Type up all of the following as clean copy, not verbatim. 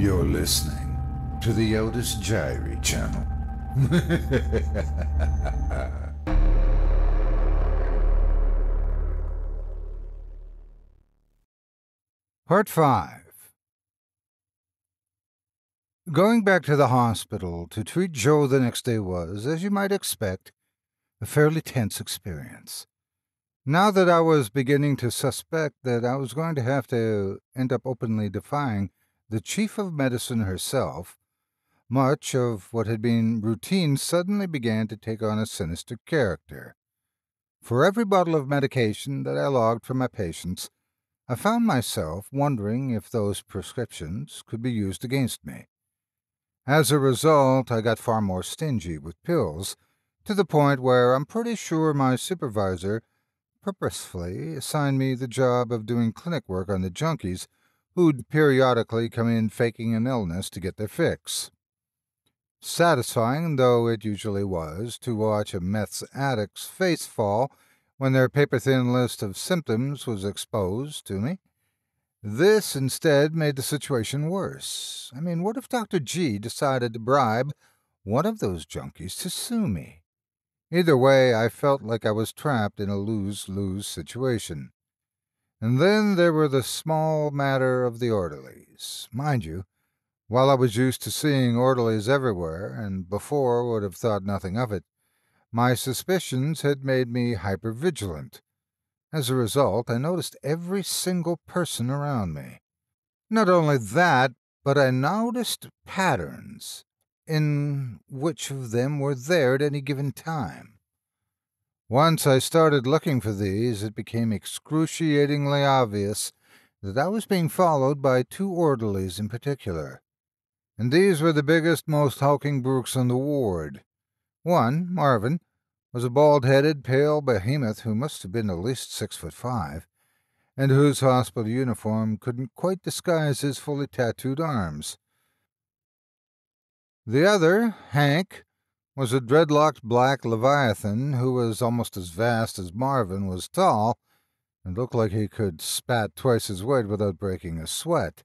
You're listening to the Otis Jiry channel. Part 5. Going back to the hospital to treat Joe the next day was, as you might expect, a fairly tense experience. Now that I was beginning to suspect that I was going to have to end up openly defying the chief of medicine herself, much of what had been routine suddenly began to take on a sinister character. For every bottle of medication that I logged for my patients, I found myself wondering if those prescriptions could be used against me. As a result, I got far more stingy with pills, to the point where I'm pretty sure my supervisor purposefully assigned me the job of doing clinic work on the junkies who'd periodically come in faking an illness to get their fix. Satisfying though it usually was to watch a meth addict's face fall when their paper-thin list of symptoms was exposed to me, this instead made the situation worse. I mean, what if Dr. G decided to bribe one of those junkies to sue me? Either way, I felt like I was trapped in a lose-lose situation. And then there were the small matter of the orderlies. Mind you, while I was used to seeing orderlies everywhere, and before would have thought nothing of it, my suspicions had made me hyper-vigilant. As a result, I noticed every single person around me. Not only that, but I noticed patterns in which of them were there at any given time. Once I started looking for these, it became excruciatingly obvious that I was being followed by two orderlies in particular. And these were the biggest, most hulking brutes on the ward. One, Marvin, was a bald-headed, pale behemoth who must have been at least 6'5", and whose hospital uniform couldn't quite disguise his fully tattooed arms. The other, Hank, was a dreadlocked black leviathan who was almost as vast as Marvin was tall and looked like he could spat twice his weight without breaking a sweat.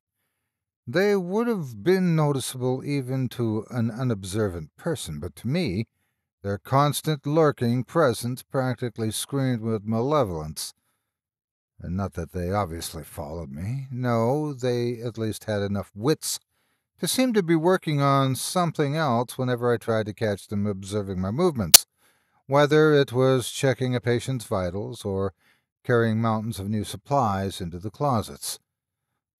They would have been noticeable even to an unobservant person, but to me, their constant lurking presence practically screamed with malevolence. And not that they obviously followed me. No, they at least had enough wits to seem to be working on something else whenever I tried to catch them observing my movements, whether it was checking a patient's vitals or carrying mountains of new supplies into the closets.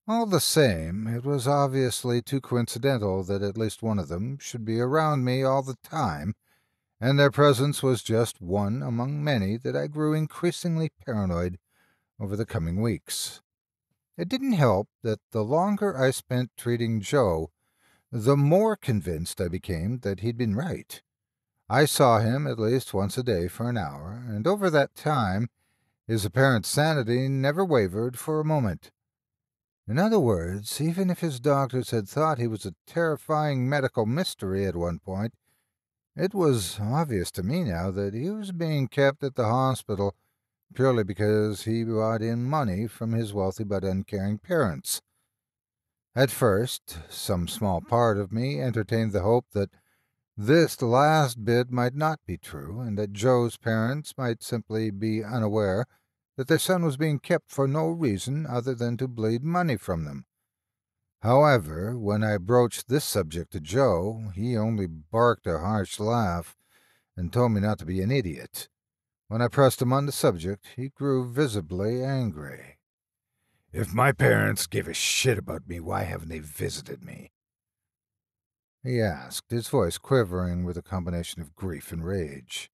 All the same, it was obviously too coincidental that at least one of them should be around me all the time, and their presence was just one among many that I grew increasingly paranoid over the coming weeks. It didn't help that the longer I spent treating Joe, the more convinced I became that he'd been right. I saw him at least once a day for an hour, and over that time, his apparent sanity never wavered for a moment. In other words, even if his doctors had thought he was a terrifying medical mystery at one point, it was obvious to me now that he was being kept at the hospital purely because he brought in money from his wealthy but uncaring parents. At first, some small part of me entertained the hope that this last bit might not be true, and that Joe's parents might simply be unaware that their son was being kept for no reason other than to bleed money from them. However, when I broached this subject to Joe, he only barked a harsh laugh and told me not to be an idiot. When I pressed him on the subject, he grew visibly angry. If my parents give a shit about me, why haven't they visited me? He asked, his voice quivering with a combination of grief and rage.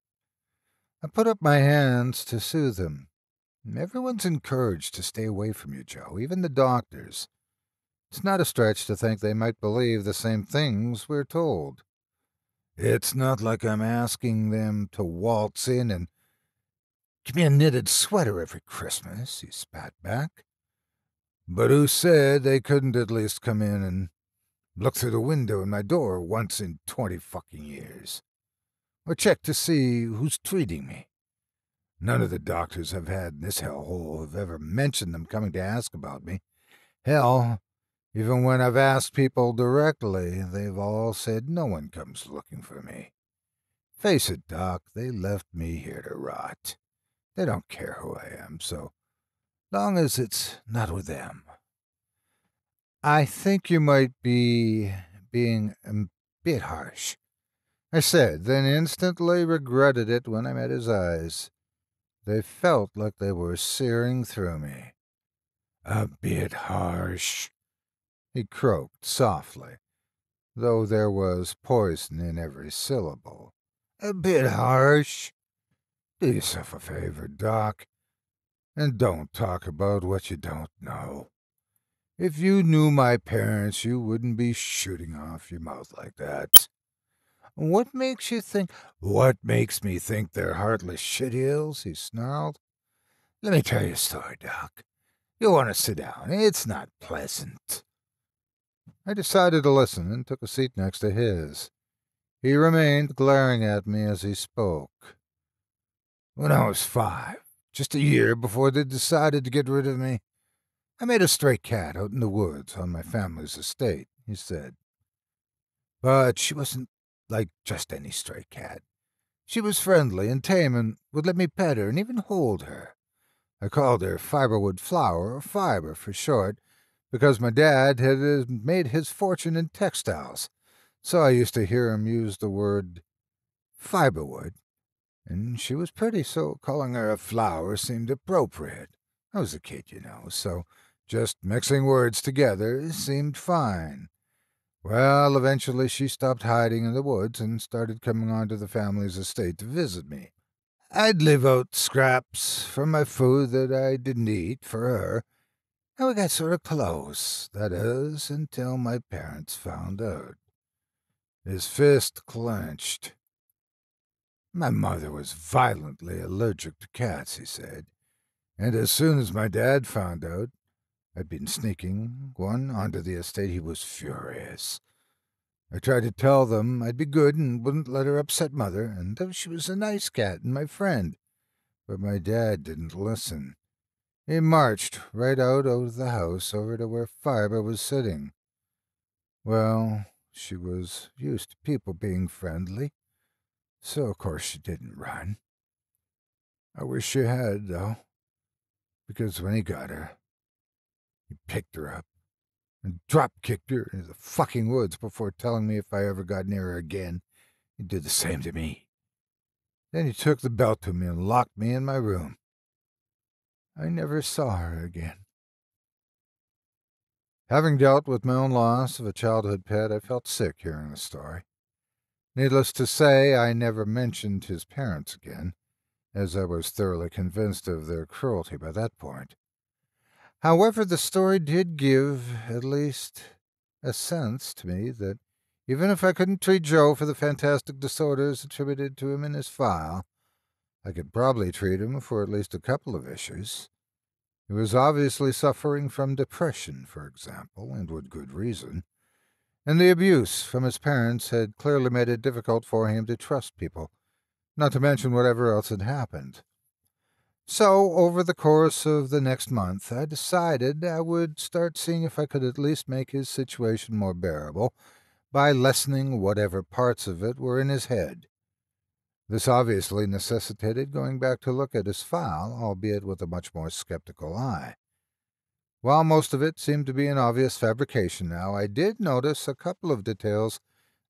I put up my hands to soothe him. Everyone's encouraged to stay away from you, Joe, even the doctors. It's not a stretch to think they might believe the same things we're told. It's not like I'm asking them to waltz in and give me a knitted sweater every Christmas, he spat back. But who said they couldn't at least come in and look through the window in my door once in 20 fucking years? Or check to see who's treating me? None of the doctors I've had in this hellhole have ever mentioned them coming to ask about me. Hell, Even when I've asked people directly, they've all said no one comes looking for me. Face it, Doc, they left me here to rot. They don't care who I am, so long as it's not with them. I think you might be being a bit harsh, I said, then instantly regretted it when I met his eyes. They felt like they were searing through me. A bit harsh, he croaked softly, though there was poison in every syllable. A bit harsh. Do yourself a favor, Doc, and don't talk about what you don't know. If you knew my parents, you wouldn't be shooting off your mouth like that. What makes you think— What makes me think they're heartless shitheels? He snarled. Let me tell you a story, Doc. You'll want to sit down. It's not pleasant. I decided to listen and took a seat next to his. He remained glaring at me as he spoke. When I was 5, just a year before they decided to get rid of me, I met a stray cat out in the woods on my family's estate, he said. But she wasn't like just any stray cat. She was friendly and tame and would let me pet her and even hold her. I called her Fiberwood Flower, or Fiber for short, because my dad had made his fortune in textiles, so I used to hear him use the word fiberwood. And she was pretty, so calling her a flower seemed appropriate. I was a kid, so just mixing words together seemed fine. Well, eventually she stopped hiding in the woods and started coming onto the family's estate to visit me. I'd leave out scraps from my food that I didn't eat for her, and we got sort of close, that is, until my parents found out. His fist clenched. My mother was violently allergic to cats, he said, and as soon as my dad found out I'd been sneaking one onto the estate, he was furious. I tried to tell them I'd be good and wouldn't let her upset Mother, and that she was a nice cat and my friend, but my dad didn't listen. He marched right out of the house over to where Fiber was sitting. Well, she was used to people being friendly, so of course she didn't run. I wish she had, though, because when he got her, he picked her up and drop-kicked her into the fucking woods before telling me if I ever got near her again, he'd do the same to me. Then he took the belt to me and locked me in my room. I never saw her again. Having dealt with my own loss of a childhood pet, I felt sick hearing the story. Needless to say, I never mentioned his parents again, as I was thoroughly convinced of their cruelty by that point. However, the story did give at least a sense to me that even if I couldn't treat Joe for the fantastic disorders attributed to him in his file, I could probably treat him for at least a couple of issues. He was obviously suffering from depression, for example, and with good reason, and the abuse from his parents had clearly made it difficult for him to trust people, not to mention whatever else had happened. So, over the course of the next month, I decided I would start seeing if I could at least make his situation more bearable by lessening whatever parts of it were in his head. This obviously necessitated going back to look at his file, albeit with a much more skeptical eye. While most of it seemed to be an obvious fabrication now, I did notice a couple of details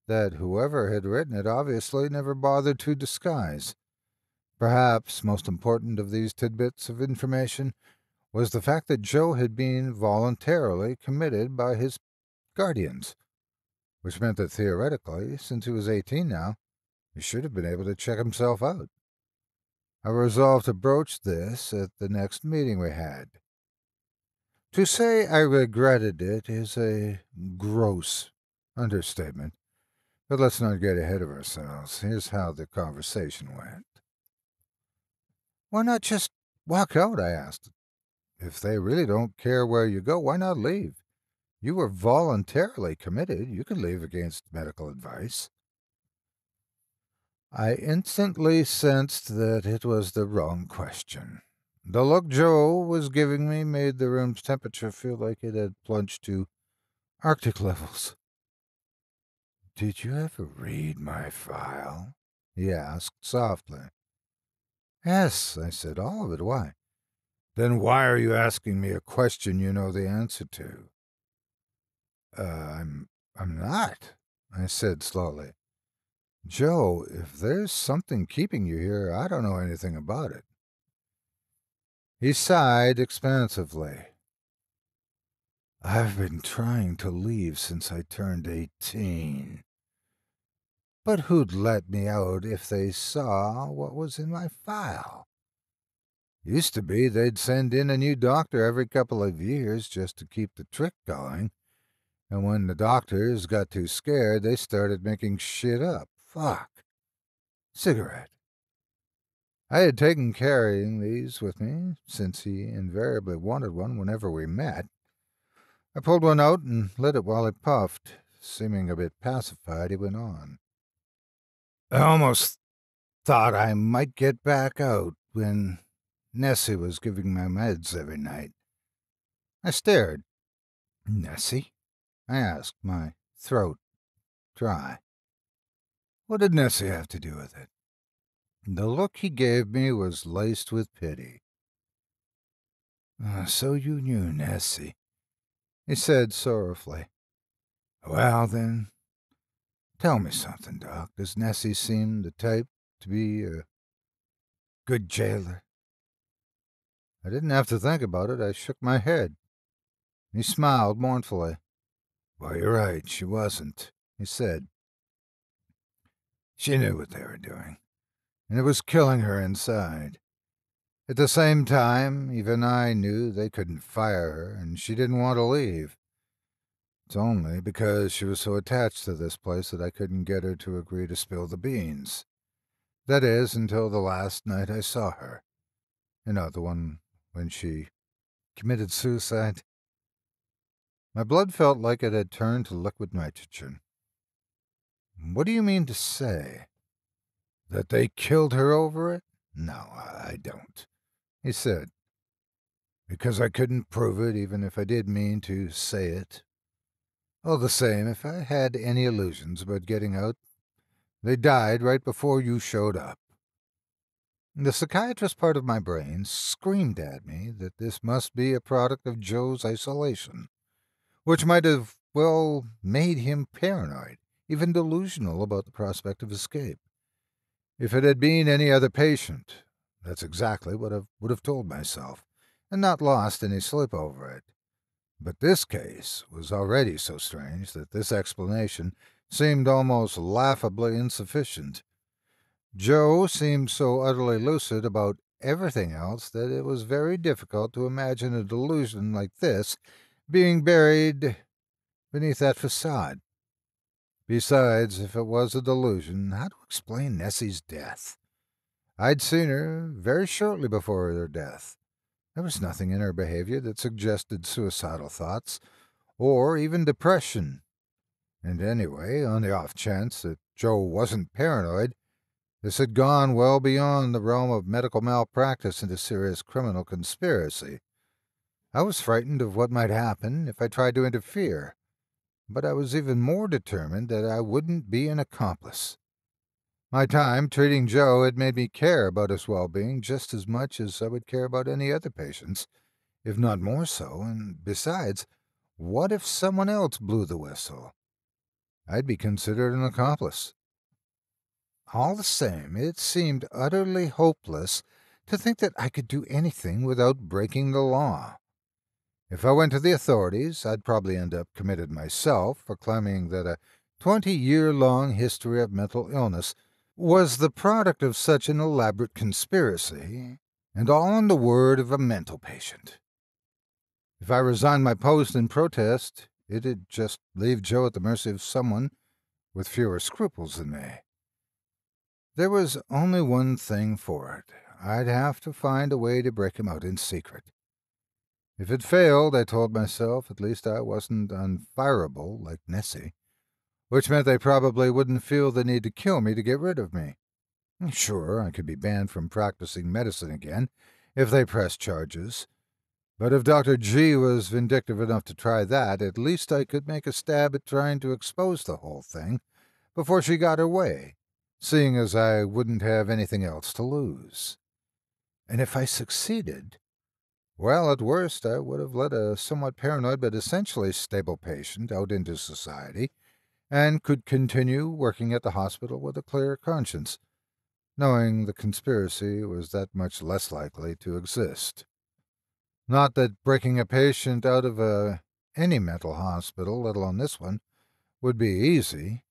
that whoever had written it obviously never bothered to disguise. Perhaps most important of these tidbits of information was the fact that Joe had been voluntarily committed by his guardians, which meant that theoretically, since he was 18 now, he should have been able to check himself out. I resolved to broach this at the next meeting we had. To say I regretted it is a gross understatement, but let's not get ahead of ourselves. Here's how the conversation went. Why not just walk out, I asked. If they really don't care where you go, why not leave? You were voluntarily committed. You can leave against medical advice. I instantly sensed that it was the wrong question. The look Joe was giving me made the room's temperature feel like it had plunged to Arctic levels. Did you ever read my file? He asked softly. Yes, I said, all of it. Why? Then why are you asking me a question you know the answer to? I'm not, I said slowly. Joe, if there's something keeping you here, I don't know anything about it. He sighed expansively. I've been trying to leave since I turned 18. But who'd let me out if they saw what was in my file? Used to be they'd send in a new doctor every couple of years just to keep the trick going. And when the doctors got too scared, they started making shit up. Fuck. Cigarette. I had taken carrying these with me, since he invariably wanted one whenever we met. I pulled one out and lit it while he puffed. Seeming a bit pacified, he went on. I almost thought I might get back out when Nessie was giving my meds every night. I stared. Nessie? I asked, my throat dry. What did Nessie have to do with it? The look he gave me was laced with pity. So you knew Nessie, he said sorrowfully. Well, then, tell me something, Doc. Does Nessie seem the type to be a good jailer? I didn't have to think about it. I shook my head. He smiled mournfully. Well, you're right, she wasn't, he said. She knew what they were doing, and it was killing her inside. At the same time, even I knew they couldn't fire her, and she didn't want to leave. It's only because she was so attached to this place that I couldn't get her to agree to spill the beans. That is, until the last night I saw her. You know, the one when she committed suicide. My blood felt like it had turned to liquid nitrogen. What do you mean to say? That they killed her over it? No, I don't, he said. Because I couldn't prove it, even if I did mean to say it. All the same, if I had any illusions about getting out, they died right before you showed up. The psychiatrist part of my brain screamed at me that this must be a product of Joe's isolation, which might have, well, made him paranoid, even delusional about the prospect of escape. If it had been any other patient, that's exactly what I would have told myself, and not lost any sleep over it. But this case was already so strange that this explanation seemed almost laughably insufficient. Joe seemed so utterly lucid about everything else that it was very difficult to imagine a delusion like this being buried beneath that facade. Besides, if it was a delusion, how to explain Nessie's death? I'd seen her very shortly before her death. There was nothing in her behavior that suggested suicidal thoughts, or even depression. And anyway, on the off chance that Joe wasn't paranoid, this had gone well beyond the realm of medical malpractice into serious criminal conspiracy. I was frightened of what might happen if I tried to interfere, but I was even more determined that I wouldn't be an accomplice. My time treating Joe had made me care about his well-being just as much as I would care about any other patient's, if not more so, and besides, what if someone else blew the whistle? I'd be considered an accomplice. All the same, it seemed utterly hopeless to think that I could do anything without breaking the law. If I went to the authorities, I'd probably end up committed myself for claiming that a 20-year-long history of mental illness was the product of such an elaborate conspiracy, and all on the word of a mental patient. If I resigned my post in protest, it'd just leave Joe at the mercy of someone with fewer scruples than me. There was only one thing for it. I'd have to find a way to break him out in secret. If it failed, I told myself, at least I wasn't unfireable like Nessie, which meant they probably wouldn't feel the need to kill me to get rid of me. Sure, I could be banned from practicing medicine again if they pressed charges, But if Dr. G was vindictive enough to try that, at least I could make a stab at trying to expose the whole thing before she got her way, seeing as I wouldn't have anything else to lose. And if I succeeded, well, at worst, I would have let a somewhat paranoid but essentially stable patient out into society and could continue working at the hospital with a clear conscience, knowing the conspiracy was that much less likely to exist. Not that breaking a patient out of any mental hospital, let alone this one, would be easy.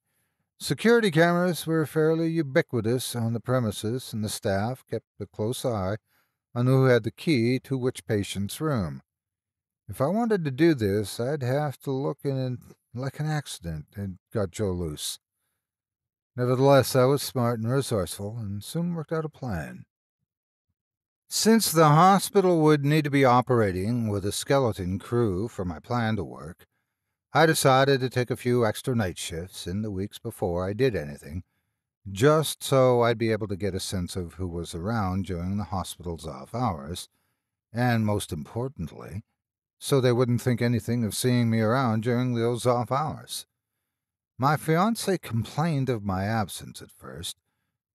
Security cameras were fairly ubiquitous on the premises, and the staff kept a close eye on who had the key to which patient's room. If I wanted to do this, I'd have to look in it like an accident had got Joe loose. Nevertheless, I was smart and resourceful, and soon worked out a plan. Since the hospital would need to be operating with a skeleton crew for my plan to work, I decided to take a few extra night shifts in the weeks before I did anything, just so I'd be able to get a sense of who was around during the hospital's off hours, and most importantly, so they wouldn't think anything of seeing me around during those off hours. My fiancée complained of my absence at first,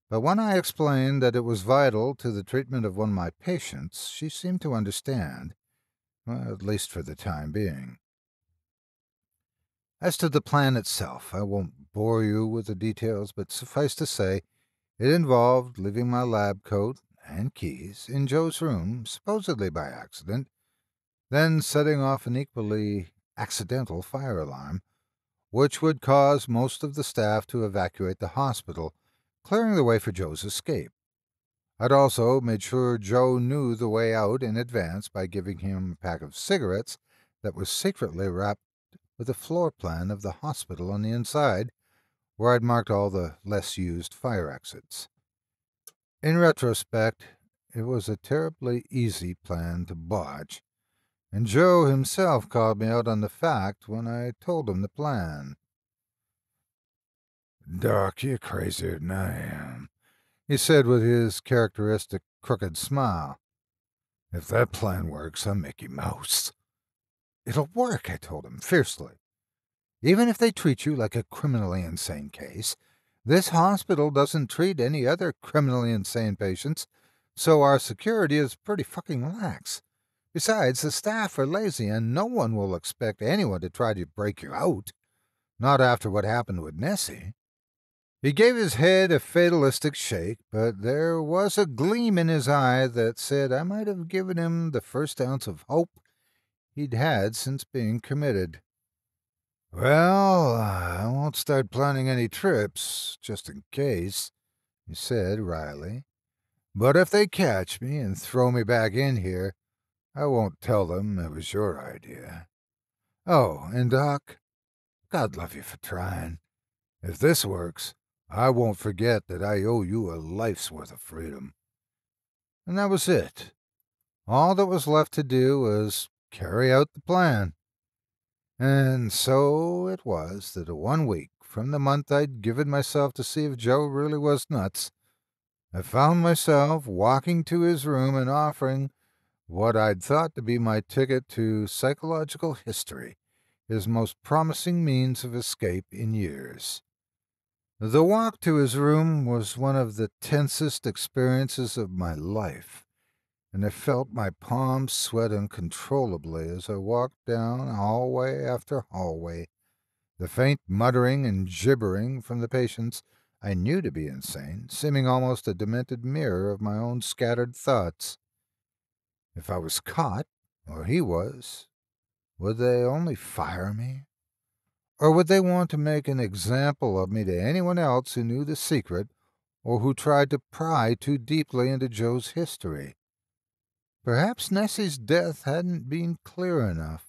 but when I explained that it was vital to the treatment of one of my patients, she seemed to understand, well, at least for the time being. As to the plan itself, I won't bore you with the details, but suffice to say, it involved leaving my lab coat and keys in Joe's room, supposedly by accident, then setting off an equally accidental fire alarm, which would cause most of the staff to evacuate the hospital, clearing the way for Joe's escape. I'd also made sure Joe knew the way out in advance by giving him a pack of cigarettes that was secretly wrapped with a floor plan of the hospital on the inside, where I'd marked all the less used fire exits. In retrospect, it was a terribly easy plan to botch, and Joe himself called me out on the fact when I told him the plan. Doc, you're crazier than I am, He said with his characteristic crooked smile. If that plan works, I'm Mickey Mouse. It'll work, I told him fiercely. Even if they treat you like a criminally insane case, this hospital doesn't treat any other criminally insane patients, so our security is pretty fucking lax. Besides, the staff are lazy and no one will expect anyone to try to break you out. Not after what happened with Nessie. He gave his head a fatalistic shake, but there was a gleam in his eye that said I might have given him the first ounce of hope he'd had since being committed. Well, I won't start planning any trips, just in case, he said wryly. But if they catch me and throw me back in here, I won't tell them it was your idea. Oh, and Doc, God love you for trying. If this works, I won't forget that I owe you a life's worth of freedom. And that was it. All that was left to do was carry out the plan. And so it was that 1 week from the month I'd given myself to see if Joe really was nuts, I found myself walking to his room and offering what I'd thought to be my ticket to psychological history, his most promising means of escape in years. The walk to his room was one of the tensest experiences of my life, and I felt my palms sweat uncontrollably as I walked down hallway after hallway, the faint muttering and gibbering from the patients I knew to be insane, seeming almost a demented mirror of my own scattered thoughts. If I was caught, or he was, would they only fire me? Or would they want to make an example of me to anyone else who knew the secret or who tried to pry too deeply into Joe's history? Perhaps Nessie's death hadn't been clear enough.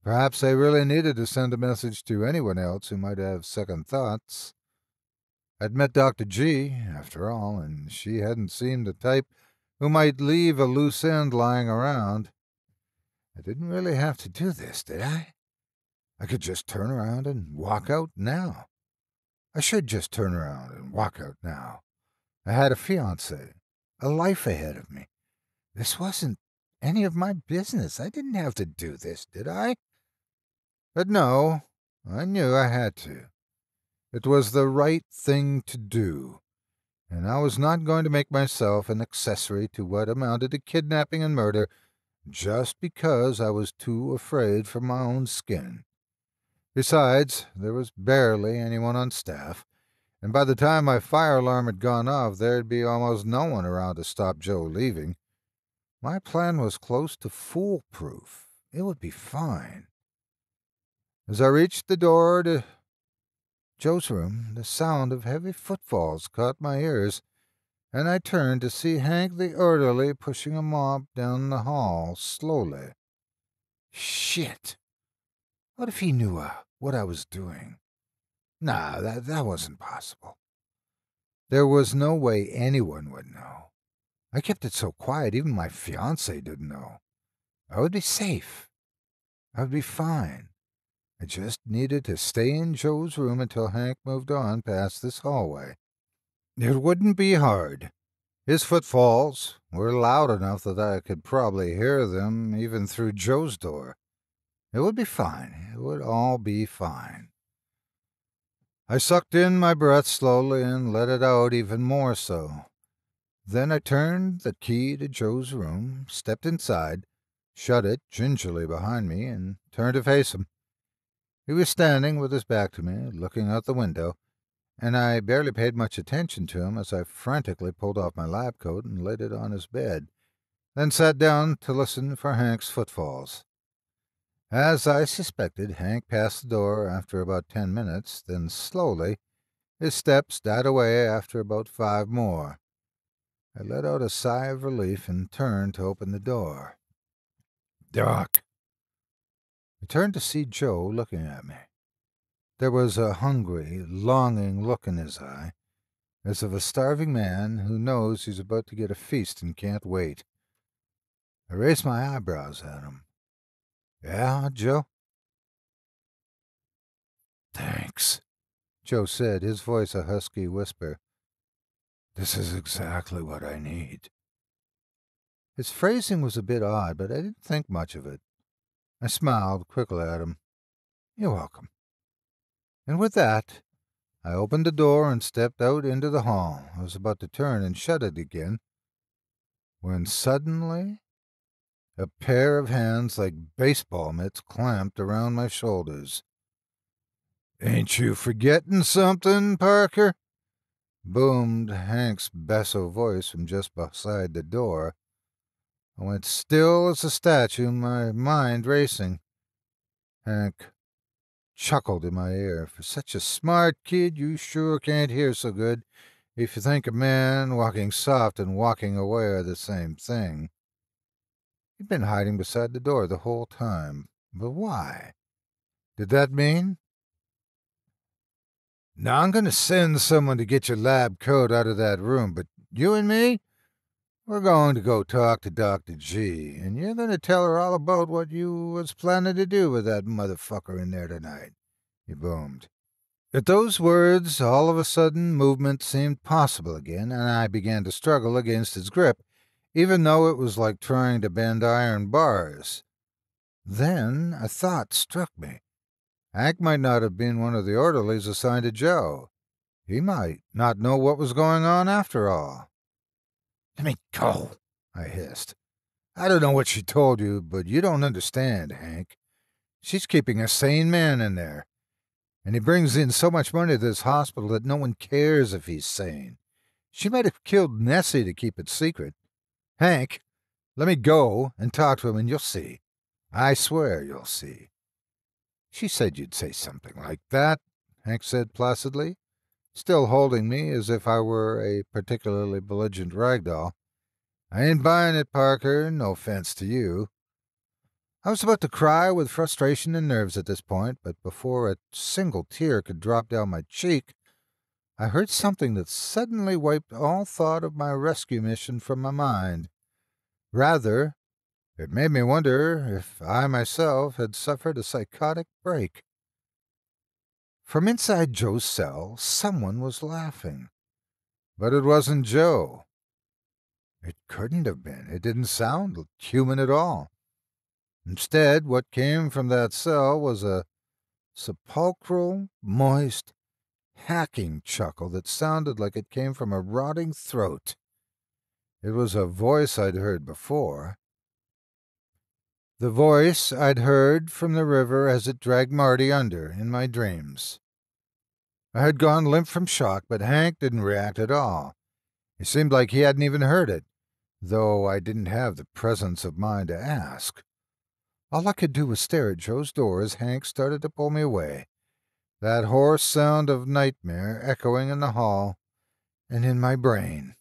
Perhaps they really needed to send a message to anyone else who might have second thoughts. I'd met Dr. G, after all, and she hadn't seemed the type who might leave a loose end lying around. I didn't really have to do this, did I? I could just turn around and walk out now. I should just turn around and walk out now. I had a fiancée, a life ahead of me. This wasn't any of my business. I didn't have to do this, did I? But no, I knew I had to. It was the right thing to do, and I was not going to make myself an accessory to what amounted to kidnapping and murder just because I was too afraid for my own skin. Besides, there was barely anyone on staff, and by the time my fire alarm had gone off, there'd be almost no one around to stop Joe leaving. My plan was close to foolproof. It would be fine. As I reached the door to Joe's room, the sound of heavy footfalls caught my ears, and I turned to see Hank the orderly pushing a mop down the hall slowly. Shit! What if he knew what I was doing? Nah, that wasn't possible. There was no way anyone would know. I kept it so quiet, even my fiancée didn't know. I would be safe. I would be fine. I just needed to stay in Joe's room until Hank moved on past this hallway. It wouldn't be hard. His footfalls were loud enough that I could probably hear them even through Joe's door. It would be fine. It would all be fine. I sucked in my breath slowly and let it out even more so. Then I turned the key to Joe's room, stepped inside, shut it gingerly behind me, and turned to face him. He was standing with his back to me, looking out the window, and I barely paid much attention to him as I frantically pulled off my lab coat and laid it on his bed, then sat down to listen for Hank's footfalls. As I suspected, Hank passed the door after about 10 minutes, then slowly his steps died away after about 5 more. I let out a sigh of relief and turned to open the door. Doc. I turned to see Joe looking at me. There was a hungry, longing look in his eye, as of a starving man who knows he's about to get a feast and can't wait. I raised my eyebrows at him. Yeah, Joe? Thanks, Joe said, his voice a husky whisper. This is exactly what I need. His phrasing was a bit odd, but I didn't think much of it. I smiled quickly at him. You're welcome. And with that, I opened the door and stepped out into the hall. I was about to turn and shut it again, when suddenly a pair of hands like baseball mitts clamped around my shoulders. Ain't you forgetting something, Parker? Boomed Hank's basso voice from just beside the door. I went still as a statue, my mind racing. Hank chuckled in my ear. For such a smart kid, you sure can't hear so good if you think a man walking soft and walking away are the same thing. He'd been hiding beside the door the whole time. But why? Did that mean? Now I'm going to send someone to get your lab coat out of that room, but you and me, we're going to go talk to Dr. G, and you're going to tell her all about what you was planning to do with that motherfucker in there tonight, he boomed. At those words, all of a sudden, movement seemed possible again, and I began to struggle against his grip, even though it was like trying to bend iron bars. Then a thought struck me. Hank might not have been one of the orderlies assigned to Joe. He might not know what was going on after all. Let me go, I hissed. I don't know what she told you, but you don't understand, Hank. She's keeping a sane man in there, and he brings in so much money to this hospital that no one cares if he's sane. She might have killed Nessie to keep it secret. Hank, let me go and talk to him, and you'll see. I swear you'll see. She said you'd say something like that, Hank said placidly, still holding me as if I were a particularly belligerent ragdoll. I ain't buying it, Parker, no offense to you. I was about to cry with frustration and nerves at this point, but before a single tear could drop down my cheek, I heard something that suddenly wiped all thought of my rescue mission from my mind. Rather, it made me wonder if I myself had suffered a psychotic break. From inside Joe's cell, someone was laughing. But it wasn't Joe. It couldn't have been. It didn't sound human at all. Instead, what came from that cell was a sepulchral, moist, hacking chuckle that sounded like it came from a rotting throat. It was a voice I'd heard before. The voice I'd heard from the river as it dragged Marty under in my dreams. I had gone limp from shock, but Hank didn't react at all. It seemed like he hadn't even heard it, though I didn't have the presence of mind to ask. All I could do was stare at Joe's door as Hank started to pull me away, that hoarse sound of nightmare echoing in the hall and in my brain.